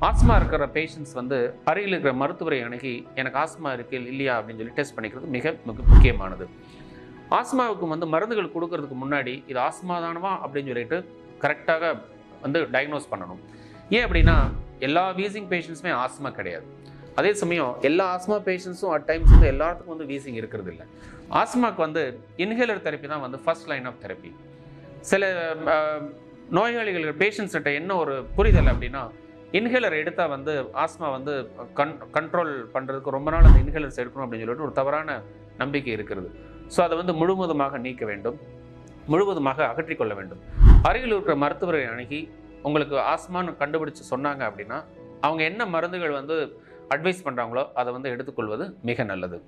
Asthma இருக்கிற patients வந்து அருகில் இருக்கிற மருத்துவரை அணுகி எனக்கு ஆஸ்மா இருக்கு இல்லையா அப்படின்னு சொல்லி டெஸ்ட் பண்ணிக்கிறது மிக முக்கியமானது. ஆஸ்மாவுக்கு வந்து மருந்துகள் கொடுக்கறதுக்கு முன்னாடி இது ஆஸ்மா தானவா அப்படின்னு சொல்லிட்டு கரெக்டாக வந்து டயக்னோஸ் பண்ணணும். ஏன் அப்படின்னா எல்லா வீசிங் பேஷண்ட்ஸுமே ஆஸ்மா கிடையாது. அதே சமயம் எல்லா ஆஸ்மா பேஷண்ட்ஸும் அட் டைம்ஸ் வந்து எல்லாத்துக்கும் வந்து வீசிங் இருக்கிறது இல்லை. ஆஸ்மாவுக்கு வந்து இன்ஹேலர் தெரப்பி தான் வந்து ஃபர்ஸ்ட் லைன் ஆஃப் தெரப்பி. சில நோயாளிகள் பேஷண்ட்ஸ்கிட்ட என்ன ஒரு புரிதல் அப்படின்னா, இன்ஹேலர் எடுத்தால் வந்து ஆஸ்மா வந்து கண்ட்ரோல் பண்ணுறதுக்கு ரொம்ப நாள் அந்த இன்ஹேலர்ஸ் எடுக்கணும் அப்படின்னு சொல்லிட்டு ஒரு தவறான நம்பிக்கை இருக்கிறது. ஸோ அதை வந்து முழுவதுமாக நீக்க வேண்டும், முழுவதுமாக அகற்றிக்கொள்ள வேண்டும். அருகில் இருக்கிற மருத்துவரை அணுகி உங்களுக்கு ஆஸ்மான்னு கண்டுபிடிச்சு சொன்னாங்க அப்படின்னா அவங்க என்ன மருந்துகள் வந்து அட்வைஸ் பண்ணுறாங்களோ அதை வந்து எடுத்துக்கொள்வது மிக நல்லது.